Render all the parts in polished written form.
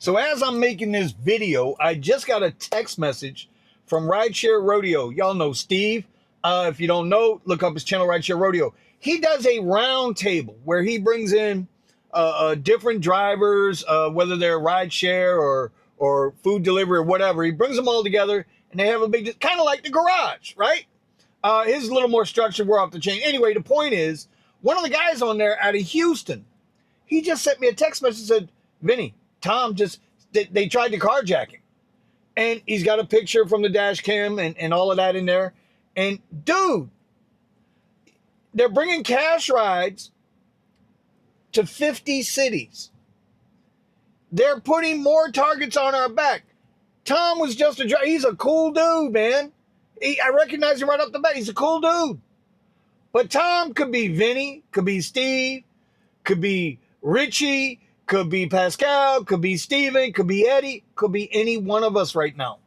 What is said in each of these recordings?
So as I'm making this video, I just got a text message from Rideshare Rodeo. Y'all know Steve. If you don't know, look up his channel, Rideshare Rodeo. He does a round table where he brings in different drivers, whether they're rideshare or food delivery or whatever. He brings them all together and they have a big, kind of like the garage, right? His is a little more structured. We're off the chain. Anyway, the point is, one of the guys on there out of Houston, he just sent me a text message and said, Vinny, Tom they tried to carjack him. And he's got a picture from the dash cam and all of that in there. And dude, they're bringing cash rides to 50 cities. They're putting more targets on our back. Tom was just a driver. He's a cool dude, man. I recognize him right off the bat. He's a cool dude. But Tom could be Vinny, could be Steve, could be Richie, could be Pascal, could be Steven, could be Eddie, could be any one of us right now.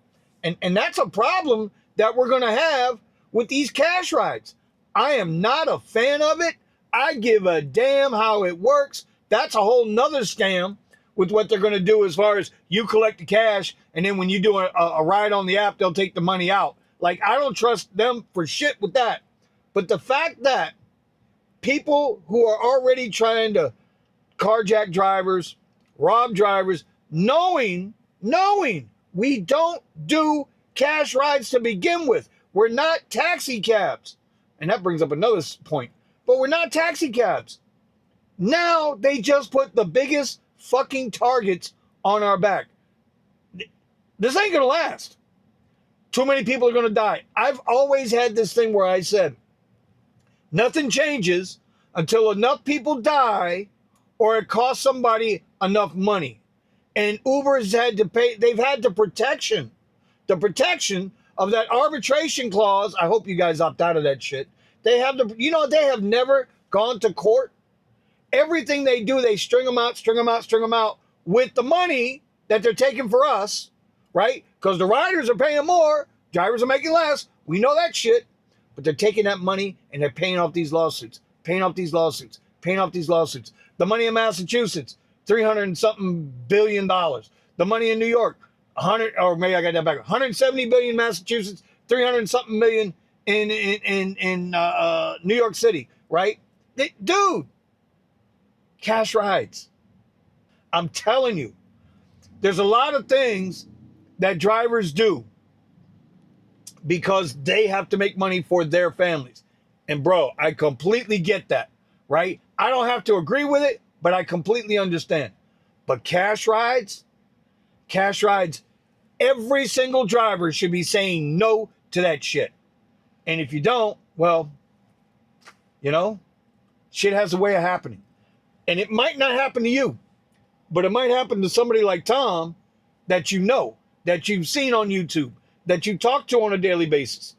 And that's a problem that we're going to have with these cash rides. I am not a fan of it. I give a damn how it works. That's a whole nother scam with what they're going to do as far as you collect the cash, and then when you do a ride on the app, they'll take the money out. Like, I don't trust them for shit with that. But the fact that people who are already trying to carjack drivers, rob drivers, knowing we don't do cash rides to begin with. We're not taxi cabs. And that brings up another point. But we're not taxi cabs. Now they just put the biggest fucking targets on our back. This ain't gonna last. Too many people are gonna die. I've always had this thing where I said, nothing changes until enough people die or it costs somebody enough money. And Uber's had to pay, they've had the protection of that arbitration clause. I hope you guys opt out of that shit. They have they have never gone to court. Everything they do, they string them out with the money that they're taking for us, right? Because the riders are paying more, drivers are making less. We know that shit. But they're taking that money and they're paying off these lawsuits. The money in Massachusetts, $300 and something billion. The money in New York, 100, or maybe I got that back, 170 billion in Massachusetts, 300 and something million in New York City, right? Dude, cash rides. I'm telling you, there's a lot of things that drivers do because they have to make money for their families. And bro, I completely get that, right? I don't have to agree with it, but I completely understand. But cash rides, every single driver should be saying no to that shit. And if you don't, well, shit has a way of happening. And it might not happen to you, but it might happen to somebody like Tom that you know, that you've seen on YouTube, that you talk to on a daily basis.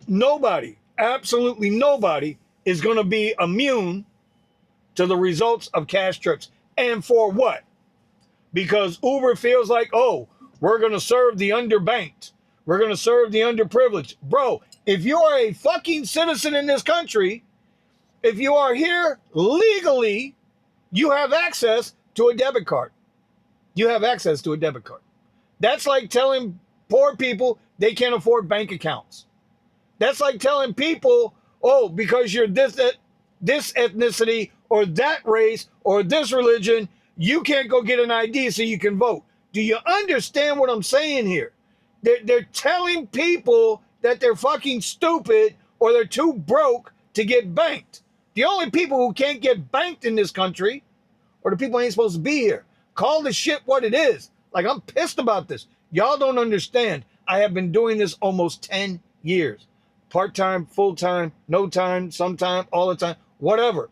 Nobody, absolutely nobody, is going to be immune to the results of cash trips. And for what? Because Uber feels like, oh, we're going to serve the underbanked. We're going to serve the underprivileged. Bro, if you are a fucking citizen in this country, if you are here legally, you have access to a debit card. That's like telling poor people they can't afford bank accounts. That's like telling people, oh, because you're this ethnicity or that race or this religion, you can't go get an ID so you can vote. Do you understand what I'm saying here? They're telling people that they're fucking stupid or they're too broke to get banked. The only people who can't get banked in this country are the people who ain't supposed to be here. Call the shit what it is. Like, I'm pissed about this. Y'all don't understand. I have been doing this almost 10 years. Part-time, full-time, no time, sometime, all the time, whatever.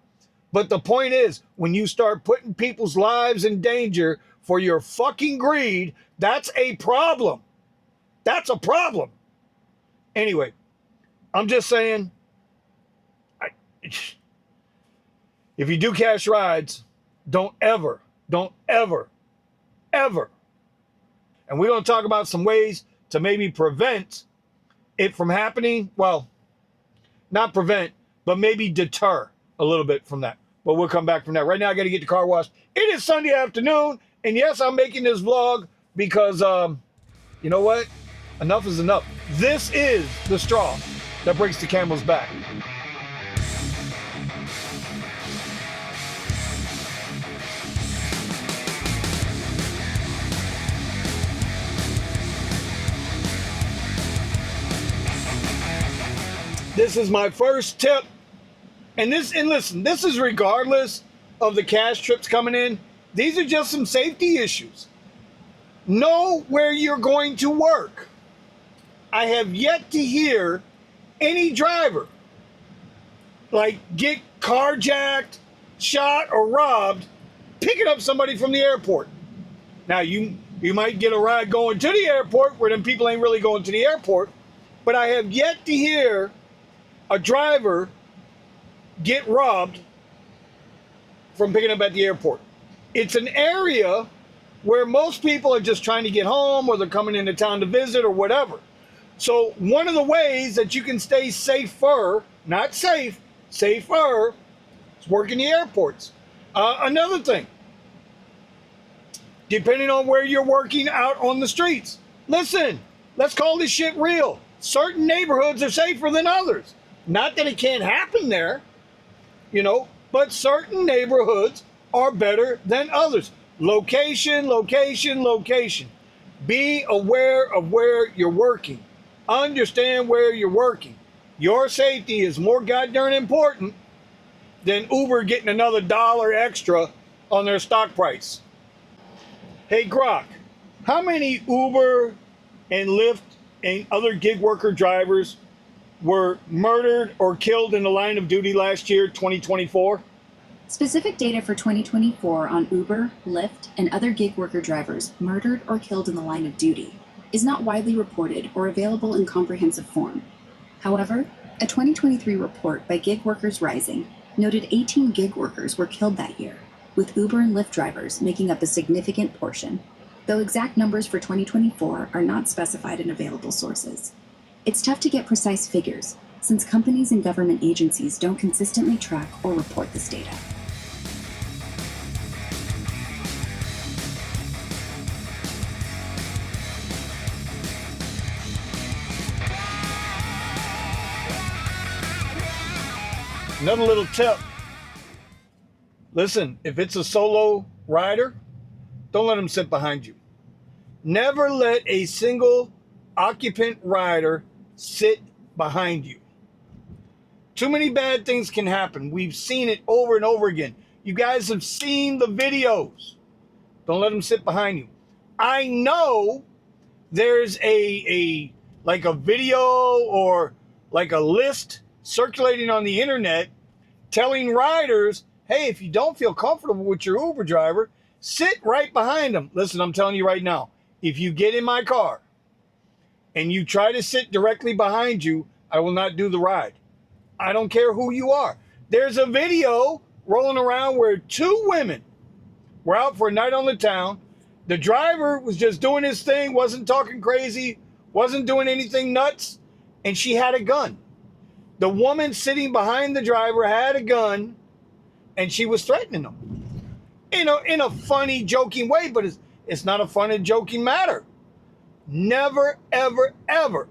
But the point is, when you start putting people's lives in danger for your fucking greed, that's a problem. That's a problem. Anyway, I'm just saying, if you do cash rides, don't ever, and we're going to talk about some ways to maybe prevent it from happening. Well, not prevent, but maybe deter a little bit from that. But we'll come back from that. Right now, I got to get the car washed. It is Sunday afternoon, And yes, I'm making this vlog because, you know what? Enough is enough. This is the straw that breaks the camel's back. This is my first tip. And listen, this is regardless of the cash trips coming in. These are just some safety issues. Know where you're going to work. I have yet to hear any driver like get carjacked, shot, or robbed picking up somebody from the airport. Now you might get a ride going to the airport where them people ain't really going to the airport, but I have yet to hear a driver get robbed from picking up at the airport. It's an area where most people are just trying to get home, or they're coming into town to visit, or whatever. So one of the ways that you can stay safer, not safe, safer, is working the airports. Another thing, depending on where you're working out on the streets, listen, let's call this shit real. Certain neighborhoods are safer than others. Not that it can't happen there, but certain neighborhoods are better than others. Location, location, location. Be aware of where you're working. Understand where you're working. Your safety is more goddamn important than Uber getting another $1 extra on their stock price. Hey, Grok, how many Uber and Lyft and other gig worker drivers were murdered or killed in the line of duty last year, 2024? Specific data for 2024 on Uber, Lyft, and other gig worker drivers murdered or killed in the line of duty is not widely reported or available in comprehensive form. However, a 2023 report by Gig Workers Rising noted 18 gig workers were killed that year, with Uber and Lyft drivers making up a significant portion, though exact numbers for 2024 are not specified in available sources. It's tough to get precise figures, since companies and government agencies don't consistently track or report this data. Another little tip. Listen, if it's a solo rider, don't let them sit behind you. Never let a single occupant rider sit behind you. Too many bad things can happen. We've seen it over and over again. You guys have seen the videos. Don't let them sit behind you. I know there's a video or like a list circulating on the internet telling riders, hey, if you don't feel comfortable with your Uber driver, sit right behind them. Listen, I'm telling you right now, if you get in my car and you try to sit directly behind you, I will not do the ride. I don't care who you are. There's a video rolling around where two women were out for a night on the town. The driver was just doing his thing, wasn't talking crazy, wasn't doing anything nuts, and she had a gun. The woman sitting behind the driver had a gun, and she was threatening him. In a funny, joking way, but it's not a fun and joking matter. Never, ever, ever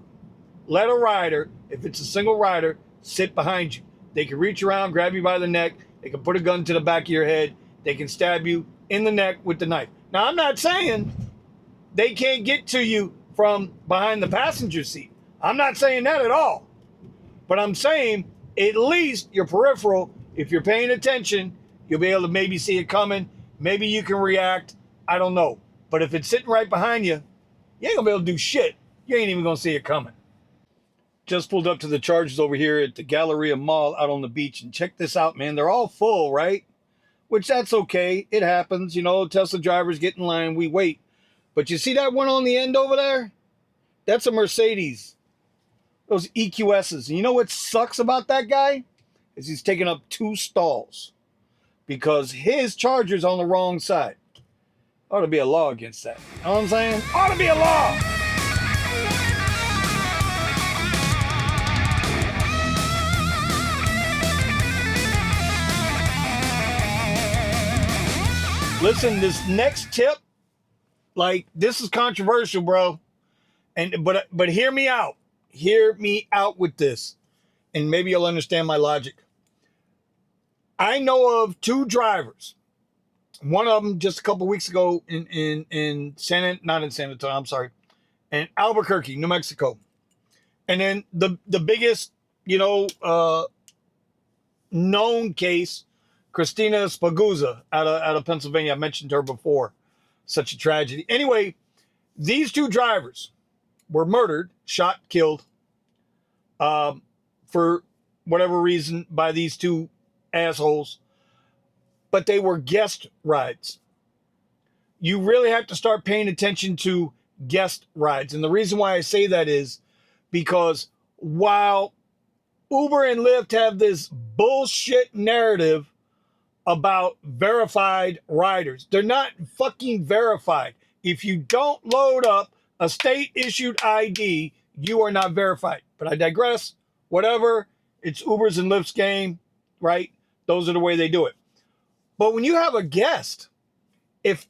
let a rider, if it's a single rider, sit behind you. They can reach around, grab you by the neck. They can put a gun to the back of your head. They can stab you in the neck with the knife. Now, I'm not saying they can't get to you from behind the passenger seat. I'm not saying that at all. But I'm saying at least your peripheral, if you're paying attention, you'll be able to maybe see it coming. Maybe you can react. I don't know. But if it's sitting right behind you, you ain't gonna be able to do shit. You ain't even gonna see it coming. Just pulled up to the charges over here at the Galleria Mall out on the beach. And check this out, man. They're all full, right? Which that's okay. It happens. Tesla drivers get in line. We wait. But you see that one on the end over there? That's a Mercedes. Those EQSs. And you know what sucks about that guy? Is he's taking up 2 stalls. Because his Charger's on the wrong side. Ought to be a law against that. You know what I'm saying? Ought to be a law! Listen, this next tip, like, this is controversial, bro. But hear me out. Hear me out with this, and maybe you'll understand my logic. I know of two drivers. One of them just a couple weeks ago in not in San Antonio, I'm sorry, in Albuquerque, New Mexico. And then the biggest, known case, Christina Spaguzza out of Pennsylvania. I mentioned her before. Such a tragedy. Anyway, these two drivers were murdered, shot, killed, for whatever reason by these two assholes. But they were guest rides. You really have to start paying attention to guest rides. And the reason why I say that is because while Uber and Lyft have this bullshit narrative about verified riders, they're not fucking verified. If you don't load up a state-issued ID, you are not verified. But I digress. Whatever. It's Uber's and Lyft's game, right? Those are the way they do it. But when you have a guest, if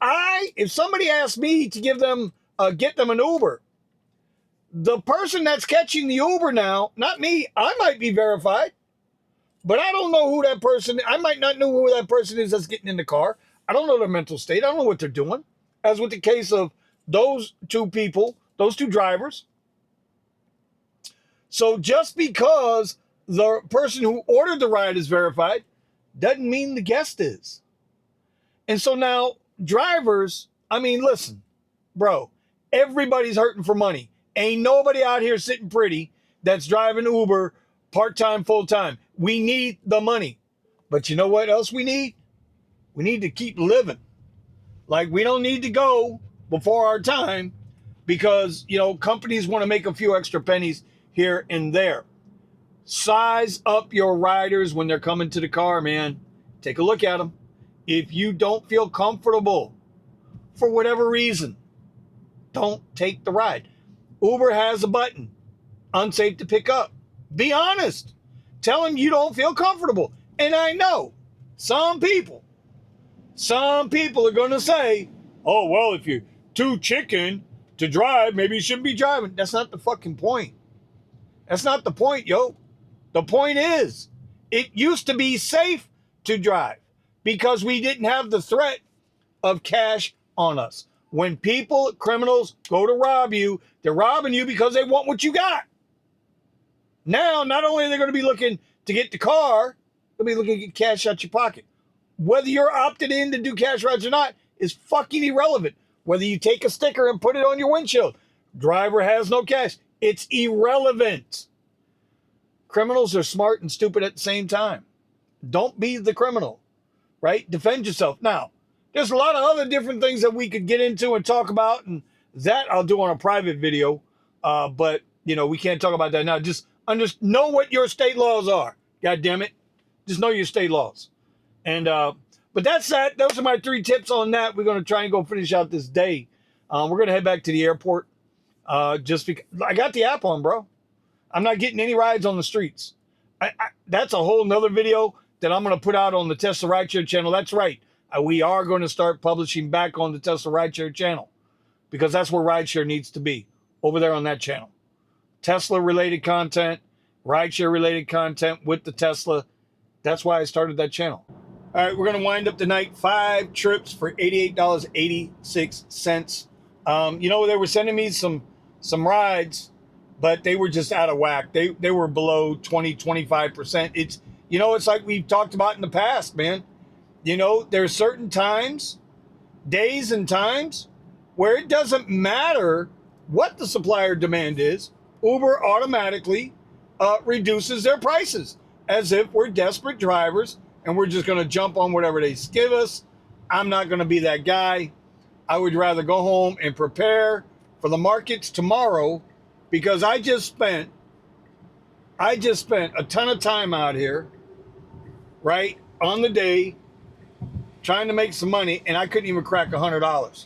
somebody asks me to get them an Uber, the person that's catching the Uber now, not me, I might be verified, but I don't know who that person. I might not know who that person is that's getting in the car. I don't know their mental state. I don't know what they're doing. As with the case of those two people, those two drivers. So just because the person who ordered the ride is verified doesn't mean the guest is. And so now drivers, I mean, listen, bro, everybody's hurting for money. Ain't nobody out here sitting pretty that's driving Uber part-time, full-time. We need the money. But you know what else we need? We need to keep living. Like, we don't need to go before our time because, companies want to make a few extra pennies here and there. Size up your riders when they're coming to the car, man. Take a look at them. If you don't feel comfortable for whatever reason, don't take the ride. Uber has a button, unsafe to pick up. Be honest. Tell them you don't feel comfortable. And I know some people are going to say, oh, well, if you're too chicken to drive, maybe you shouldn't be driving. That's not the fucking point. That's not the point, yo. The point is, it used to be safe to drive because we didn't have the threat of cash on us. When criminals go to rob you, they're robbing you because they want what you got. Now, not only are they going to be looking to get the car, they'll be looking to get cash out your pocket. Whether you're opted in to do cash rides or not is fucking irrelevant. Whether you take a sticker and put it on your windshield, driver has no cash, it's irrelevant. Criminals are smart and stupid at the same time. Don't be the criminal, right? Defend yourself. Now, there's a lot of other different things that we could get into and talk about, and that I'll do on a private video. But, we can't talk about that now. Just know what your state laws are. God damn it. Just know your state laws. And but that's that. Those are my 3 tips on that. We're going to try and go finish out this day. We're going to head back to the airport just because I got the app on, bro. I'm not getting any rides on the streets. That's a whole nother video that I'm going to put out on the Tesla Rideshare channel. That's right. We are going to start publishing back on the Tesla Rideshare channel because that's where rideshare needs to be, over there on that channel. Tesla-related content, rideshare-related content with the Tesla. That's why I started that channel. All right, we're going to wind up tonight. 5 trips for $88.86. They were sending me some rides, but they were just out of whack. They were below 20-25%. It's like we've talked about in the past, man. There are certain times, days and times, where it doesn't matter what the supplier demand is. Uber automatically reduces their prices as if we're desperate drivers and we're just going to jump on whatever they give us. I'm not going to be that guy. I would rather go home and prepare for the markets tomorrow because I just spent a ton of time out here, right, on the day trying to make some money, and I couldn't even crack $100.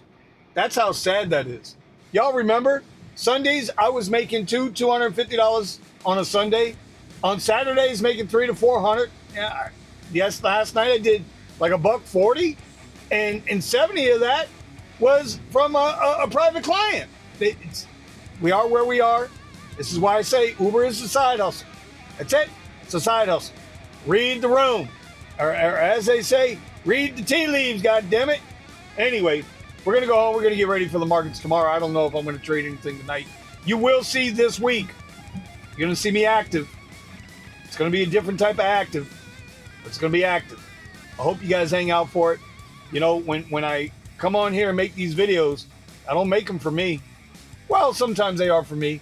That's how sad that is. Y'all remember Sundays I was making $250 on a Sunday. On Saturdays making $300 to $400. Yeah, yes, last night I did like $140. and 70 of that was from a private client. We are where we are. This is why I say Uber is a side hustle. That's it. It's a side hustle. Read the room, or as they say, read the tea leaves. God damn it. Anyway, we're gonna go home. We're gonna get ready for the markets tomorrow. I don't know if I'm gonna trade anything tonight. You will see this week. You're gonna see me active. It's gonna be a different type of active. It's gonna be active. I hope you guys hang out for it. You know, when I come on here and make these videos, I don't make them for me. Well, sometimes they are for me,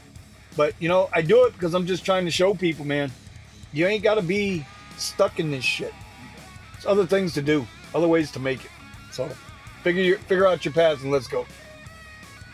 but you know, I do it because I'm just trying to show people, man, you ain't got to be stuck in this shit. There's other things to do, other ways to make it. So figure out your paths and let's go.